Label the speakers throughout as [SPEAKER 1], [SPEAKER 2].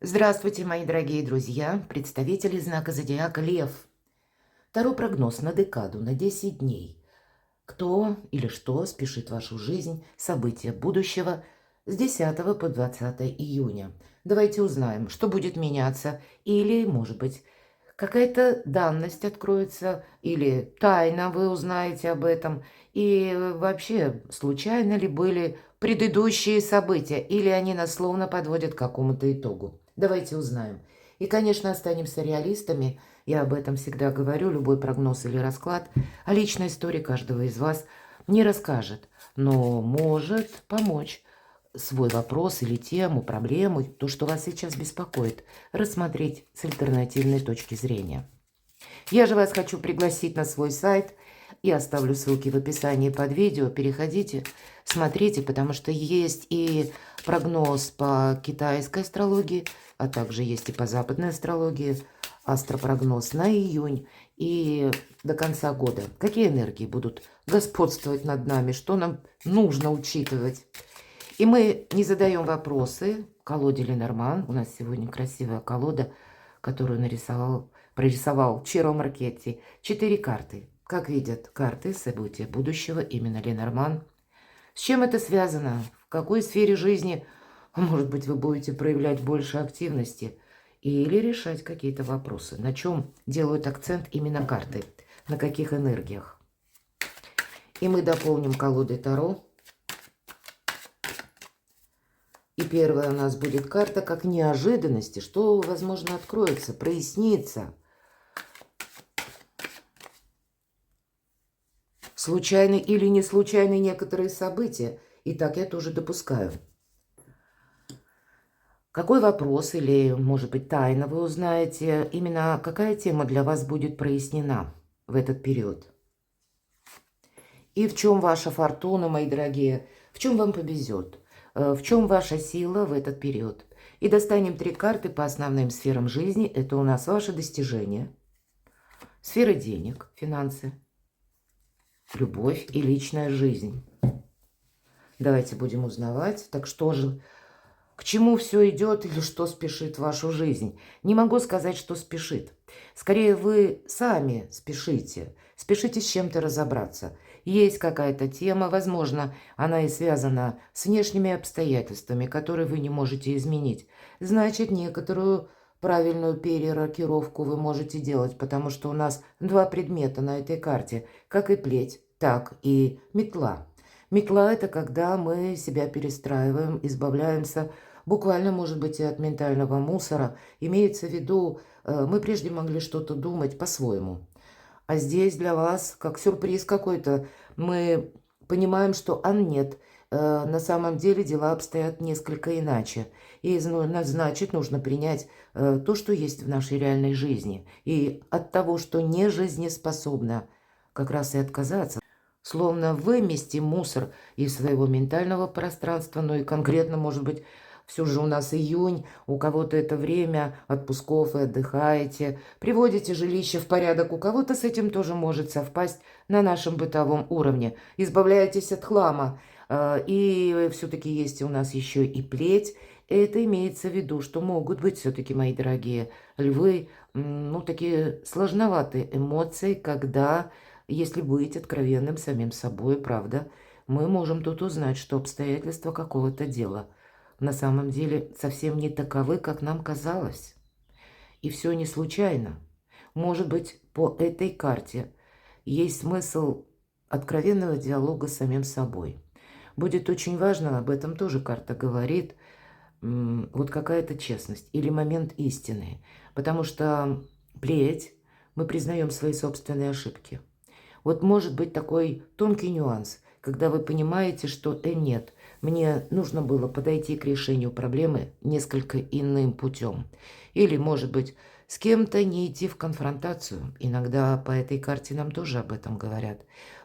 [SPEAKER 1] Здравствуйте, мои дорогие друзья, представители знака зодиака Лев. Таро прогноз на декаду, на 10 дней. Кто или что спешит в вашу жизнь, события будущего с 10 по 20 июня. Давайте узнаем, что будет меняться или, может быть, какая-то данность откроется или тайна, вы узнаете об этом. И вообще, случайно ли были предыдущие события, или они нас словно подводят к какому-то итогу. Давайте узнаем. И, конечно, останемся реалистами. Я об этом всегда говорю. Любой прогноз или расклад о личной истории каждого из вас не расскажет, но может помочь свой вопрос или тему, проблему, то, что вас сейчас беспокоит, рассмотреть с альтернативной точки зрения. Я же вас хочу пригласить на свой сайт. Я оставлю ссылки в описании под видео. Переходите, смотрите, потому что есть и прогноз по китайской астрологии, а также есть и по западной астрологии, астропрогноз на июнь и до конца года. Какие энергии будут господствовать над нами, что нам нужно учитывать. И мы не задаем вопросы колоде Ленорман. У нас сегодня красивая колода, которую прорисовал Чиро Маркетти. 4 карты. Как видят карты события будущего, именно Ленорман. С чем это связано? В какой сфере жизни, может быть, вы будете проявлять больше активности или решать какие-то вопросы? На чем делают акцент именно карты? На каких энергиях? И мы дополним колодой Таро. И первая у нас будет карта как неожиданности, что, возможно, откроется, прояснится. Случайны или не случайны некоторые события. И так я тоже допускаю. Какой вопрос или, может быть, тайна вы узнаете? Именно какая тема для вас будет прояснена в этот период? И в чем ваша фортуна, мои дорогие? В чем вам повезет? В чем ваша сила в этот период? И достанем 3 карты по основным сферам жизни. Это у нас ваши достижения, сфера денег, финансы, любовь и личная жизнь. Давайте будем узнавать. Так что же, к чему все идет или что спешит в вашу жизнь? Не могу сказать, что спешит. Скорее, вы сами спешите. Спешите с чем-то разобраться. Есть какая-то тема, возможно, она и связана с внешними обстоятельствами, которые вы не можете изменить. Значит, некоторую правильную перерокировку вы можете делать, потому что у нас 2 предмета на этой карте, как и плеть, так и метла. Метла – это когда мы себя перестраиваем, избавляемся буквально, может быть, и от ментального мусора. Имеется в виду, мы прежде могли что-то думать по-своему. А здесь для вас как сюрприз какой-то. Мы понимаем, что нет, на самом деле дела обстоят несколько иначе. И значит, нужно принять то, что есть в нашей реальной жизни. И от того, что не жизнеспособно, как раз и отказаться. Словно вымести мусор из своего ментального пространства, ну и конкретно, может быть, все же у нас июнь, у кого-то это время отпусков, и отдыхаете, приводите жилище в порядок, у кого-то с этим тоже может совпасть на нашем бытовом уровне. Избавляетесь от хлама, и все-таки есть у нас еще и плеть. Это имеется в виду, что могут быть все-таки, мои дорогие львы, ну, такие сложноватые эмоции, когда, если быть откровенным самим собой, правда, мы можем тут узнать, что обстоятельства какого-то дела на самом деле совсем не таковы, как нам казалось. И все не случайно. Может быть, по этой карте есть смысл откровенного диалога с самим собой. Будет очень важно, об этом тоже карта говорит, вот какая-то честность или момент истины. Потому что плеть, мы признаем свои собственные ошибки. Вот может быть такой тонкий нюанс, когда вы понимаете, что нет, мне нужно было подойти к решению проблемы несколько иным путем. Или, может быть, с кем-то не идти в конфронтацию. Иногда по этой карте нам тоже об этом говорят.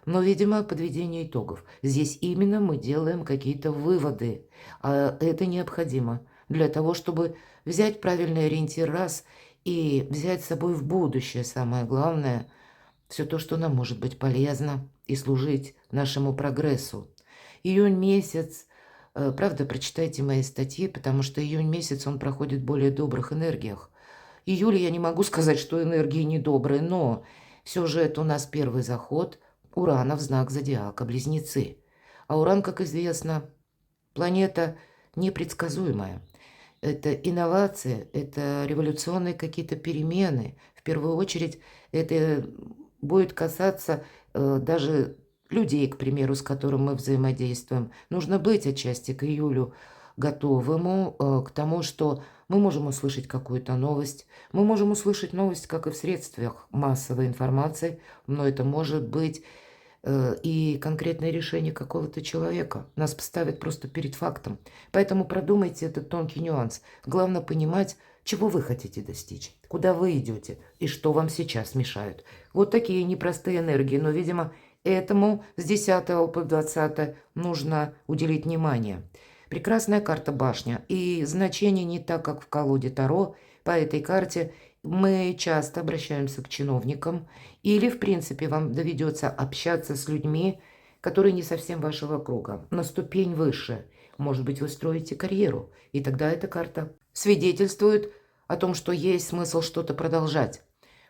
[SPEAKER 1] Но, видимо, подведение итогов. Здесь именно мы делаем какие-то выводы. А это необходимо для того, чтобы взять правильный ориентир раз и взять с собой в будущее, самое главное, все то, что нам может быть полезно и служить нашему прогрессу. Июнь месяц Правда, прочитайте мои статьи, потому что июнь месяц, он проходит в более добрых энергиях. Июль я не могу сказать, что энергии недобрые, но все же это у нас первый заход Урана в знак зодиака Близнецы. А Уран, как известно, планета непредсказуемая. Это инновации, это революционные какие-то перемены. В первую очередь это будет касаться даже людей, к примеру, с которыми мы взаимодействуем. Нужно быть отчасти к июлю готовым к тому, что мы можем услышать какую-то новость. Мы можем услышать новость, как и в средствах массовой информации, но это может быть и конкретное решение какого-то человека. Нас поставят просто перед фактом. Поэтому продумайте этот тонкий нюанс. Главное понимать, чего вы хотите достичь, куда вы идете и что вам сейчас мешают. Вот такие непростые энергии, но, видимо, этому с 10 по 20 нужно уделить внимание. Прекрасная карта башня, и значение не так, как в колоде Таро. По этой карте мы часто обращаемся к чиновникам, или, в принципе, вам доведется общаться с людьми, которые не совсем вашего круга, на ступень выше. Может быть, вы строите карьеру, и тогда эта карта свидетельствует о том, что есть смысл что-то продолжать.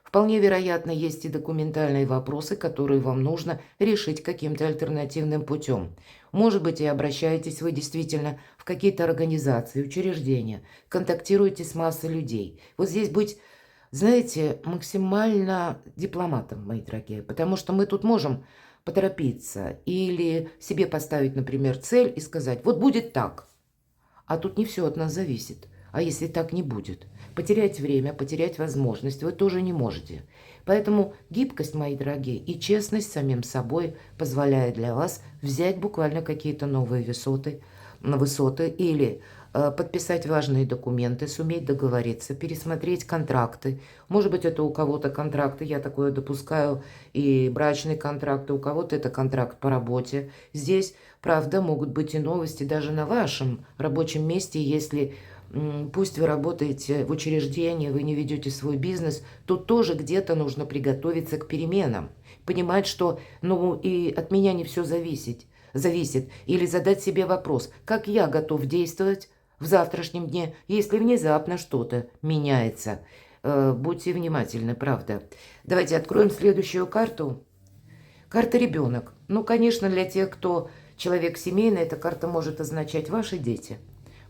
[SPEAKER 1] Вполне вероятно, есть и документальные вопросы, которые вам нужно решить каким-то альтернативным путем. Может быть, и обращаетесь вы действительно в какие-то организации, учреждения, контактируете с массой людей. Вот здесь быть, знаете, максимально дипломатом, мои дорогие, потому что мы тут можем поторопиться или себе поставить, например, цель и сказать, вот будет так, а тут не все от нас зависит. А если так не будет? Потерять время, потерять возможность вы тоже не можете. Поэтому гибкость, мои дорогие, и честность с самим собой позволяет для вас взять буквально какие-то новые высоты или подписать важные документы, суметь договориться, пересмотреть контракты. Может быть, это у кого-то контракты, я такое допускаю, и брачные контракты, у кого-то это контракт по работе. Здесь, правда, могут быть и новости даже на вашем рабочем месте, если пусть вы работаете в учреждении, вы не ведете свой бизнес, тут тоже где-то нужно приготовиться к переменам. Понимать, что и от меня не все зависит. Или задать себе вопрос, как я готов действовать в завтрашнем дне, если внезапно что-то меняется. Будьте внимательны, правда. Давайте откроем следующую карту. Карта «Ребенок». Конечно, для тех, кто человек семейный, эта карта может означать ваши дети.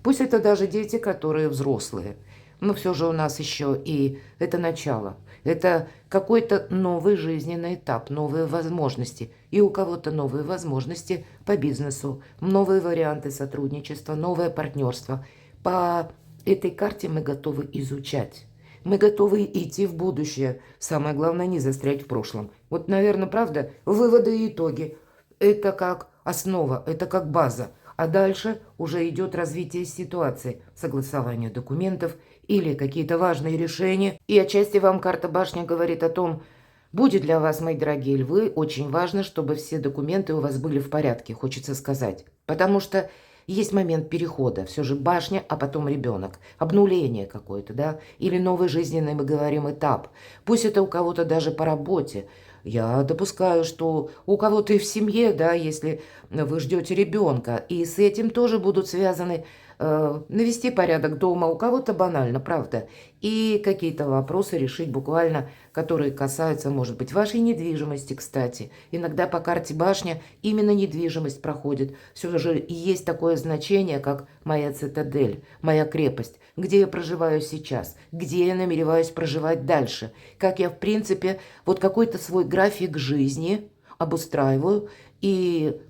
[SPEAKER 1] Пусть это даже дети, которые взрослые. Но все же у нас еще и это начало. Это какой-то новый жизненный этап, новые возможности. И у кого-то новые возможности по бизнесу, новые варианты сотрудничества, новое партнерство. По этой карте мы готовы изучать. Мы готовы идти в будущее. Самое главное, не застрять в прошлом. Вот, наверное, правда, выводы и итоги. Это как основа, это как база. А дальше уже идет развитие ситуации, согласование документов или какие-то важные решения. И отчасти вам карта башня говорит о том, будет для вас, мои дорогие львы, очень важно, чтобы все документы у вас были в порядке, хочется сказать. Потому что есть момент перехода, все же башня, а потом ребенок. Обнуление какое-то, да? Или новый жизненный, мы говорим, этап. Пусть это у кого-то даже по работе. Я допускаю, что у кого-то и в семье, да, если вы ждете ребенка, и с этим тоже будут связаны навести порядок дома, у кого-то банально, правда, и какие-то вопросы решить буквально, которые касаются, может быть, вашей недвижимости, кстати. Иногда по карте башня именно недвижимость проходит. Все же есть такое значение, как моя цитадель, моя крепость, где я проживаю сейчас, где я намереваюсь проживать дальше, как я, в принципе, вот какой-то свой график жизни обустраиваю и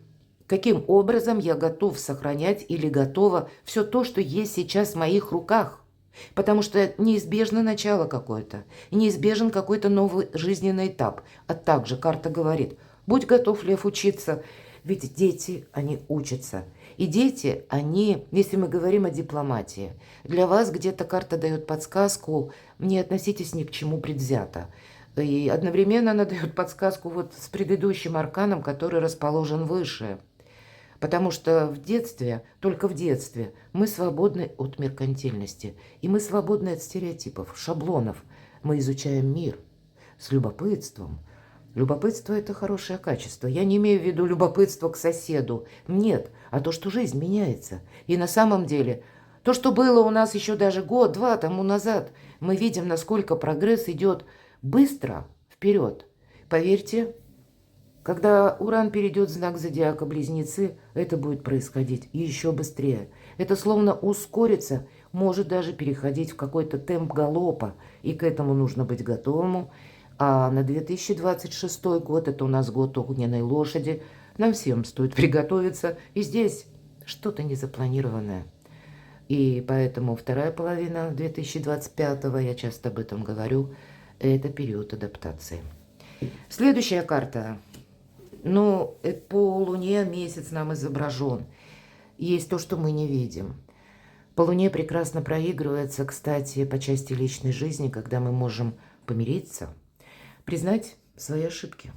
[SPEAKER 1] каким образом я готов сохранять или готова все то, что есть сейчас в моих руках. Потому что неизбежно начало какое-то, неизбежен какой-то новый жизненный этап. А также карта говорит, будь готов, лев, учиться, ведь дети, они учатся. И дети, они, если мы говорим о дипломатии, для вас где-то карта дает подсказку, не относитесь ни к чему предвзято. И одновременно она дает подсказку вот с предыдущим арканом, который расположен выше. Потому что в детстве, только в детстве, мы свободны от меркантильности. И мы свободны от стереотипов, шаблонов. Мы изучаем мир с любопытством. Любопытство – это хорошее качество. Я не имею в виду любопытство к соседу. Нет, а то, что жизнь меняется. И на самом деле, то, что было у нас еще даже год-два тому назад, мы видим, насколько прогресс идет быстро вперед. Поверьте, когда Уран перейдет в знак зодиака Близнецы, это будет происходить еще быстрее. Это словно ускорится, может даже переходить в какой-то темп галопа, и к этому нужно быть готовым. А на 2026 год, это у нас год огненной лошади, нам всем стоит приготовиться, и здесь что-то незапланированное. И поэтому вторая половина 2025, я часто об этом говорю, это период адаптации. Следующая карта. Ну, по Луне месяц нам изображен. Есть то, что мы не видим. По Луне прекрасно проигрывается, кстати, по части личной жизни, когда мы можем помириться, признать свои ошибки.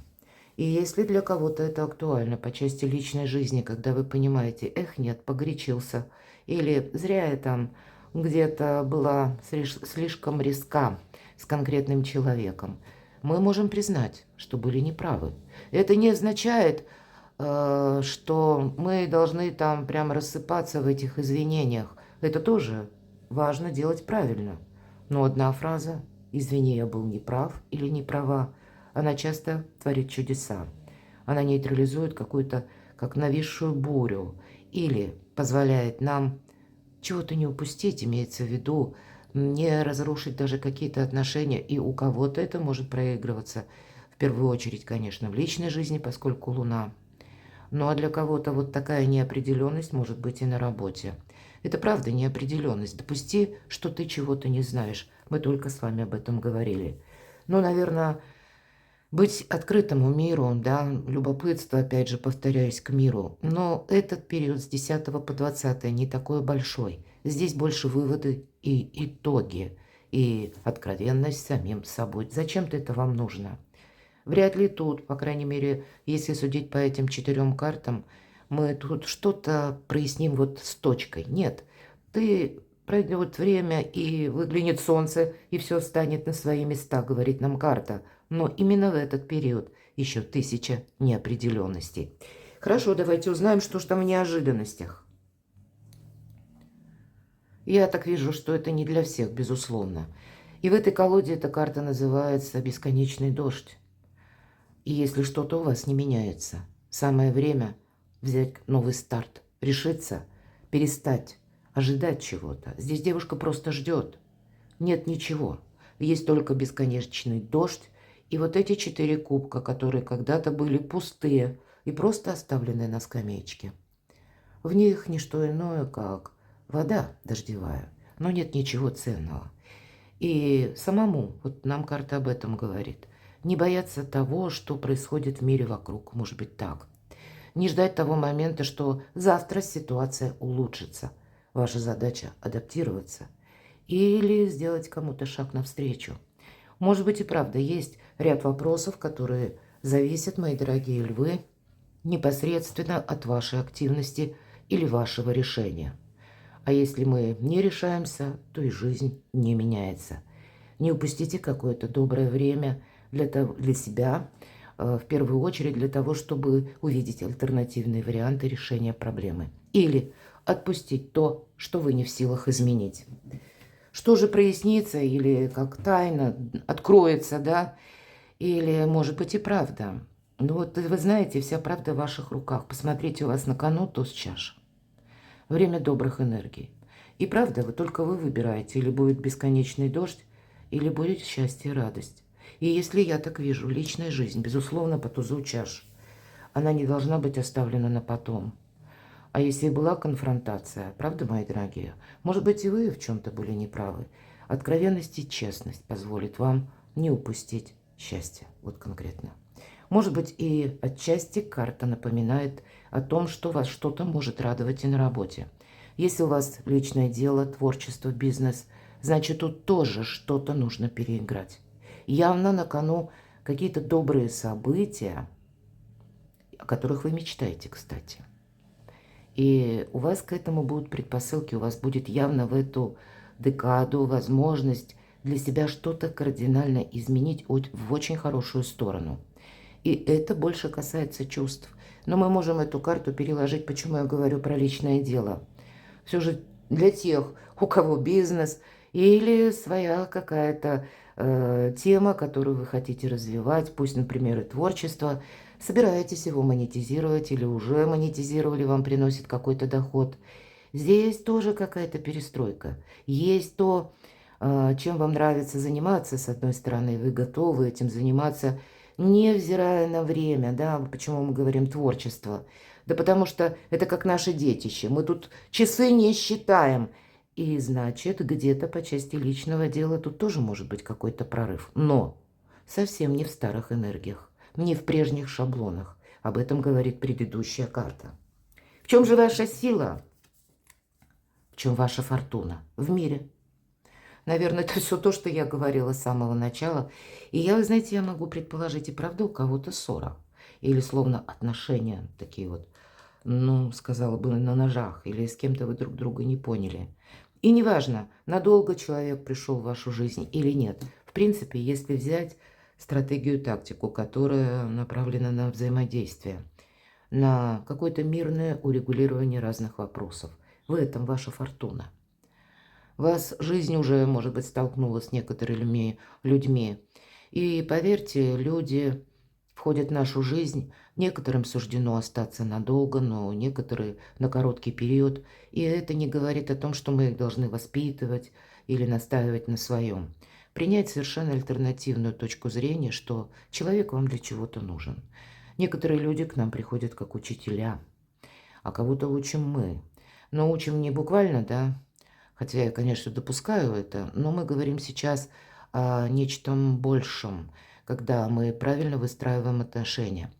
[SPEAKER 1] И если для кого-то это актуально по части личной жизни, когда вы понимаете, эх, нет, погорячился, или зря я там где-то была слишком резка с конкретным человеком, мы можем признать, что были неправы. Это не означает, что мы должны там прям рассыпаться в этих извинениях. Это тоже важно делать правильно. Но одна фраза «извини, я был неправ» или «не права», она часто творит чудеса. Она нейтрализует какую-то, как нависшую бурю, или позволяет нам чего-то не упустить, имеется в виду, не разрушить даже какие-то отношения. И у кого-то это может проигрываться, в первую очередь, конечно, в личной жизни, поскольку Луна. Ну а для кого-то вот такая неопределенность может быть и на работе. Это правда неопределенность. Допусти, что ты чего-то не знаешь. Мы только с вами об этом говорили. Ну, наверное, быть открытому миру, да, любопытство, опять же, повторяюсь, к миру. Но этот период с 10 по 20 не такой большой. Здесь больше выводы и итоги, и откровенность с самим собой. Зачем-то это вам нужно. Вряд ли тут, по крайней мере, если судить по этим 4 картам, мы тут что-то проясним вот с точкой. Нет, пройдет время, и выглянет солнце, и все встанет на свои места, говорит нам карта. Но именно в этот период еще 1000 неопределенностей. Хорошо, давайте узнаем, что ж там в неожиданностях. Я так вижу, что это не для всех, безусловно. И в этой колоде эта карта называется «Бесконечный дождь». И если что-то у вас не меняется, самое время взять новый старт, решиться, перестать ожидать чего-то. Здесь девушка просто ждет. Нет ничего. Есть только бесконечный дождь и вот эти 4 кубка, которые когда-то были пустые и просто оставлены на скамеечке. В них не что иное, как вода дождевая, но нет ничего ценного. И самому, вот нам карта об этом говорит, не бояться того, что происходит в мире вокруг, может быть так. Не ждать того момента, что завтра ситуация улучшится. Ваша задача адаптироваться или сделать кому-то шаг навстречу. Может быть и правда есть ряд вопросов, которые зависят, мои дорогие львы, непосредственно от вашей активности или вашего решения. А если мы не решаемся, то и жизнь не меняется. Не упустите какое-то доброе время для себя, в первую очередь для того, чтобы увидеть альтернативные варианты решения проблемы. Или отпустить то, что вы не в силах изменить. Что же прояснится или как тайна откроется, да? Или, может быть, и правда. Ну вот вы знаете, вся правда в ваших руках. Посмотрите, у вас на кону туз чаш. Время добрых энергий. И правда, только вы выбираете, или будет бесконечный дождь, или будет счастье и радость. И если я так вижу, личная жизнь, безусловно, по тузу чаш, она не должна быть оставлена на потом. А если была конфронтация, правда, мои дорогие, может быть, и вы в чем-то были неправы. Откровенность и честность позволит вам не упустить счастье, вот конкретно. Может быть, и отчасти карта напоминает о том, что вас что-то может радовать и на работе. Если у вас личное дело, творчество, бизнес, значит, тут тоже что-то нужно переиграть. Явно на кону какие-то добрые события, о которых вы мечтаете, кстати. И у вас к этому будут предпосылки, у вас будет явно в эту декаду возможность для себя что-то кардинально изменить в очень хорошую сторону. И это больше касается чувств. Но мы можем эту карту переложить, почему я говорю про личное дело. Все же для тех, у кого бизнес или своя какая-то тема, которую вы хотите развивать, пусть, например, и творчество, собираетесь его монетизировать или уже монетизировали, вам приносит какой-то доход. Здесь тоже какая-то перестройка. Есть то, чем вам нравится заниматься, с одной стороны, вы готовы этим заниматься, невзирая на время, да, почему мы говорим творчество. Да потому что это как наше детище, мы тут часы не считаем. И значит, где-то по части личного дела тут тоже может быть какой-то прорыв. Но совсем не в старых энергиях, не в прежних шаблонах. Об этом говорит предыдущая карта. В чем же ваша сила? В чем ваша фортуна? В мире. Наверное, это все то, что я говорила с самого начала. И я, вы знаете, я могу предположить, и правда у кого-то ссора. Или словно отношения такие вот, ну, сказала бы, на ножах. Или с кем-то вы друг друга не поняли. И неважно, надолго человек пришел в вашу жизнь или нет. В принципе, если взять стратегию, тактику, которая направлена на взаимодействие, на какое-то мирное урегулирование разных вопросов, в этом ваша фортуна. Вас жизнь уже, может быть, столкнула с некоторыми людьми. И поверьте, люди входят в нашу жизнь. Некоторым суждено остаться надолго, но некоторые на короткий период. И это не говорит о том, что мы их должны воспитывать или настаивать на своем. Принять совершенно альтернативную точку зрения, что человек вам для чего-то нужен. Некоторые люди к нам приходят как учителя, а кого-то учим мы. Но учим не буквально, да, хотя я, конечно, допускаю это, но мы говорим сейчас о нечто большем, когда мы правильно выстраиваем отношения.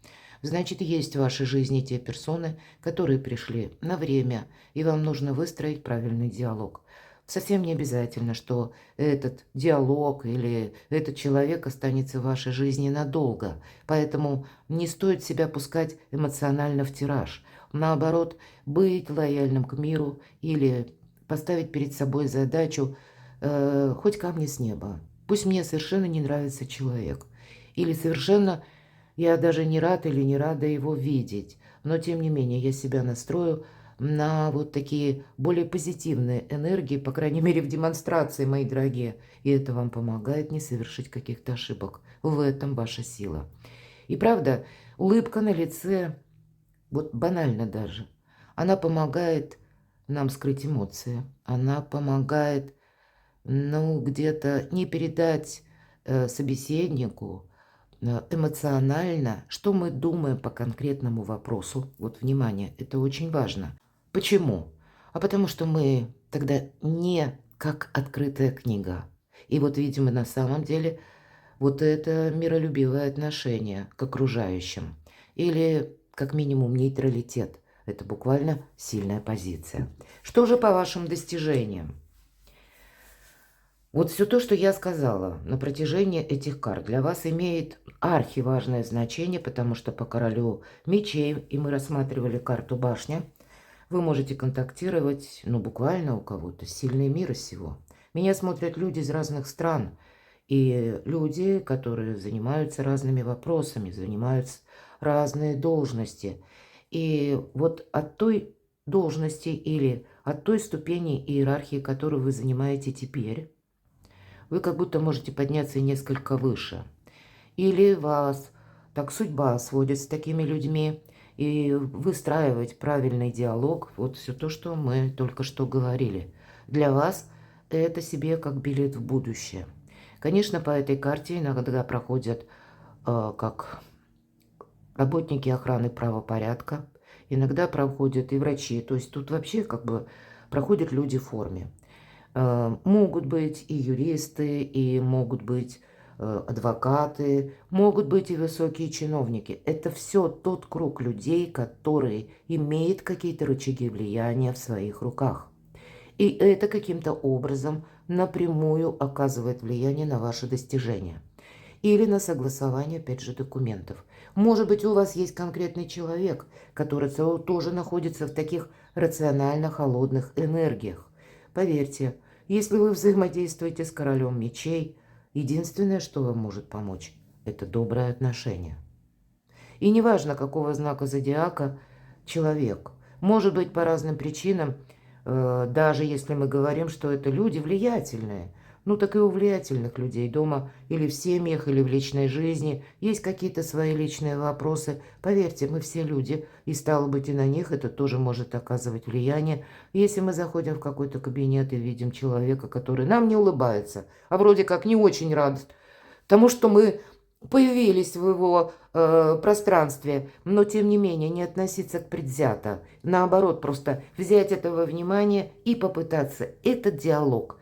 [SPEAKER 1] Значит, есть в вашей жизни те персоны, которые пришли на время, и вам нужно выстроить правильный диалог. Совсем не обязательно, что этот диалог или этот человек останется в вашей жизни надолго. Поэтому не стоит себя пускать эмоционально в тираж. Наоборот, быть лояльным к миру или поставить перед собой задачу хоть камни с неба. Пусть мне совершенно не нравится человек. Или совершенно я даже не рад или не рада его видеть. Но тем не менее я себя настрою на вот такие более позитивные энергии, по крайней мере в демонстрации, мои дорогие. И это вам помогает не совершить каких-то ошибок. В этом ваша сила. И правда, улыбка на лице, вот банально даже, она помогает нам скрыть эмоции. Она помогает, ну, где-то не передать собеседнику эмоционально, что мы думаем по конкретному вопросу. Вот, внимание, это очень важно. Почему? А потому что мы тогда не как открытая книга. И вот, видимо, на самом деле вот это миролюбивое отношение к окружающим. Или, как минимум, нейтралитет. Это буквально сильная позиция. Что же по вашим достижениям? Вот все то, что я сказала на протяжении этих карт, для вас имеет архиважное значение, потому что по королю мечей, и мы рассматривали карту башня, вы можете контактировать, ну, буквально у кого-то, сильный мира сего. Меня смотрят люди из разных стран, и люди, которые занимаются разными вопросами, занимаются разные должности. И вот от той должности или от той ступени иерархии, которую вы занимаете теперь, вы как будто можете подняться несколько выше. Или вас так судьба сводит с такими людьми, и выстраивать правильный диалог, вот все то, что мы только что говорили. Для вас это себе как билет в будущее. Конечно, по этой карте иногда проходят как работники охраны правопорядка, иногда проходят и врачи. То есть тут вообще как бы проходят люди в форме. Могут быть и юристы, и могут быть адвокаты, могут быть и высокие чиновники. Это все тот круг людей, которые имеют какие-то рычаги влияния в своих руках. И это каким-то образом напрямую оказывает влияние на ваши достижения. Или на согласование, опять же, документов. Может быть, у вас есть конкретный человек, который тоже находится в таких рационально холодных энергиях. Поверьте, если вы взаимодействуете с королем мечей, единственное, что вам может помочь, это доброе отношение. И неважно, какого знака зодиака человек. Может быть, по разным причинам, даже если мы говорим, что это люди влиятельные. Ну, так и у влиятельных людей дома или в семьях, или в личной жизни есть какие-то свои личные вопросы. Поверьте, мы все люди, и стало быть, и на них это тоже может оказывать влияние. Если мы заходим в какой-то кабинет и видим человека, который нам не улыбается, а вроде как не очень рад тому, что мы появились в его пространстве, но тем не менее не относиться к предвзято. Наоборот, просто взять это во внимание и попытаться этот диалог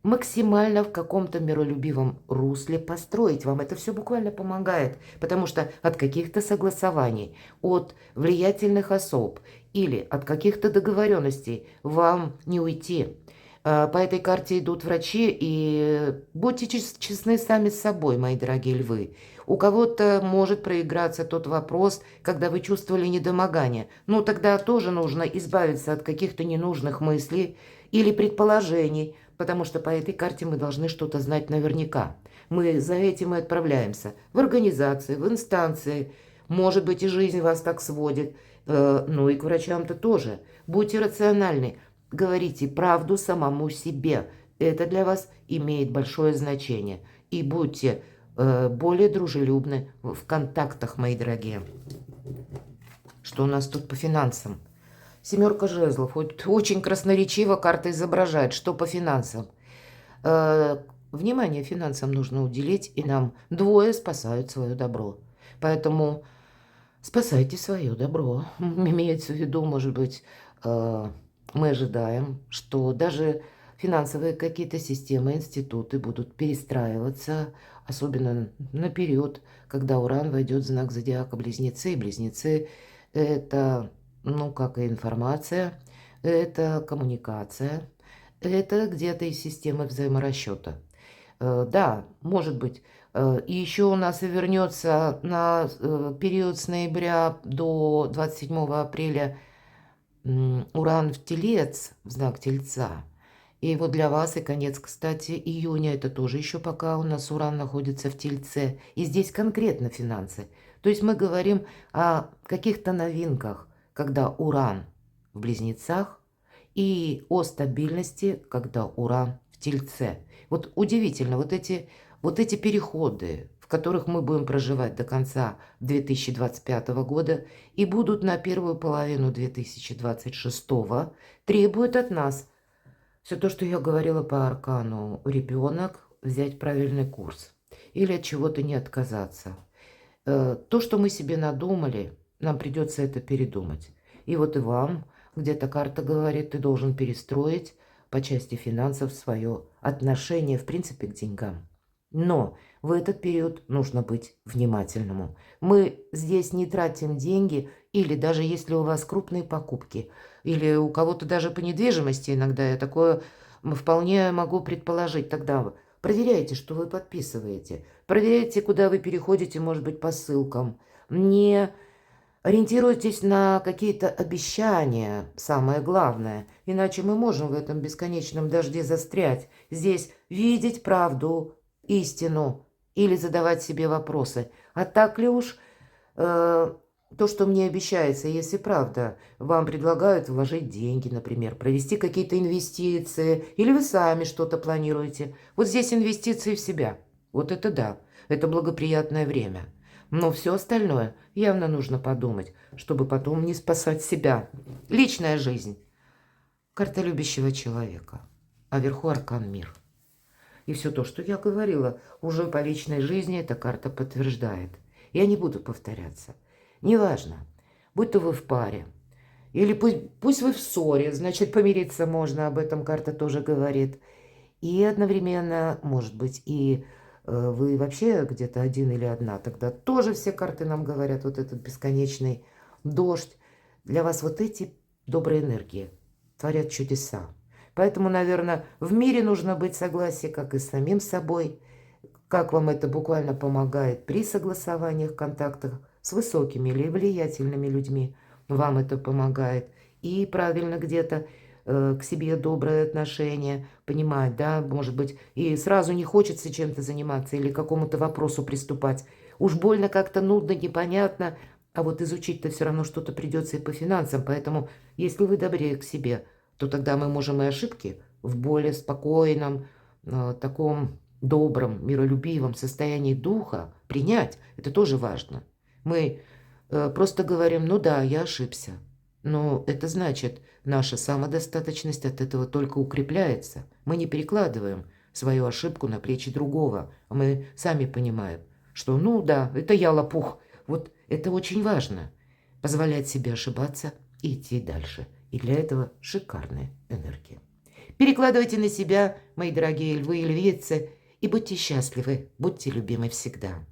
[SPEAKER 1] максимально в каком-то миролюбивом русле построить. Вам это все буквально помогает, потому что от каких-то согласований, от влиятельных особ или от каких-то договоренностей вам не уйти. По этой карте идут врачи, и будьте честны сами с собой, мои дорогие львы. У кого-то может проиграться тот вопрос, когда вы чувствовали недомогание. Ну, тогда тоже нужно избавиться от каких-то ненужных мыслей или предположений, потому что по этой карте мы должны что-то знать наверняка. Мы за этим и отправляемся. В организации, в инстанции. Может быть, и жизнь вас так сводит. Ну и к врачам-то тоже. Будьте рациональны. Говорите правду самому себе. Это для вас имеет большое значение. И будьте более дружелюбны в контактах, мои дорогие. Что у нас тут по финансам? Семерка жезлов. Очень красноречиво карта изображает, что по финансам. Внимание финансам нужно уделить, и нам двое спасают свое добро. Поэтому спасайте свое добро. Имеется в виду, может быть, мы ожидаем, что даже финансовые какие-то системы, институты будут перестраиваться, особенно на период, когда Уран войдет в знак зодиака Близнецы. И Близнецы – это, ну, как и информация, это коммуникация, это где-то из системы взаиморасчета. Да, может быть. И еще у нас и вернется на период с ноября до 27 апреля Уран в Телец, в знак Тельца. И вот для вас и конец, кстати, июня, это тоже еще пока у нас Уран находится в Тельце. И здесь конкретно финансы. То есть мы говорим о каких-то новинках, когда Уран в Близнецах, и о стабильности, когда Уран в Тельце. Вот удивительно, вот эти переходы, в которых мы будем проживать до конца 2025 года и будут на первую половину 2026, требуют от нас все то, что я говорила по аркану ребенок, взять правильный курс или от чего-то не отказаться. То, что мы себе надумали, нам придется это передумать. И вот и вам где-то карта говорит, ты должен перестроить по части финансов свое отношение, в принципе, к деньгам. Но в этот период нужно быть внимательному. Мы здесь не тратим деньги, или даже если у вас крупные покупки, или у кого-то даже по недвижимости иногда, я такое вполне могу предположить, тогда проверяйте, что вы подписываете. Проверяйте, куда вы переходите, может быть, по ссылкам. Не ориентируйтесь на какие-то обещания, самое главное. Иначе мы можем в этом бесконечном дожде застрять. Здесь видеть правду, истину или задавать себе вопросы. А так ли уж то, что мне обещается, если правда, вам предлагают вложить деньги, например, провести какие-то инвестиции, или вы сами что-то планируете. Вот здесь инвестиции в себя. Вот это да, это благоприятное время. Но все остальное явно нужно подумать, чтобы потом не спасать себя. Личная жизнь. Карта любящего человека. А вверху аркан мир. И все то, что я говорила, уже по личной жизни эта карта подтверждает. Я не буду повторяться. Неважно, будь то вы в паре, или пусть вы в ссоре, значит, помириться можно, об этом карта тоже говорит. И одновременно, может быть, и вы вообще где-то один или одна, тогда тоже все карты нам говорят, вот этот бесконечный дождь. Для вас вот эти добрые энергии творят чудеса. Поэтому, наверное, в мире нужно быть в согласии, как и с самим собой, как вам это буквально помогает при согласованиях, контактах с высокими или влиятельными людьми. Вам это помогает. И правильно где-то к себе доброе отношение, понимать, да, может быть, и сразу не хочется чем-то заниматься или к какому-то вопросу приступать. Уж больно как-то нудно, непонятно, А вот изучить-то все равно что-то придется и по финансам, поэтому если вы добрее к себе, то тогда мы можем и ошибки в более спокойном, таком добром, миролюбивом состоянии духа принять. Это тоже важно. Мы просто говорим: ну да, я ошибся. Но это значит, наша самодостаточность от этого только укрепляется. Мы не перекладываем свою ошибку на плечи другого, а мы сами понимаем, что ну да, это я лопух. Вот это очень важно. Позволять себе ошибаться и идти дальше. И для этого шикарная энергия. Перекладывайте на себя, мои дорогие львы и львицы, и будьте счастливы, будьте любимы всегда.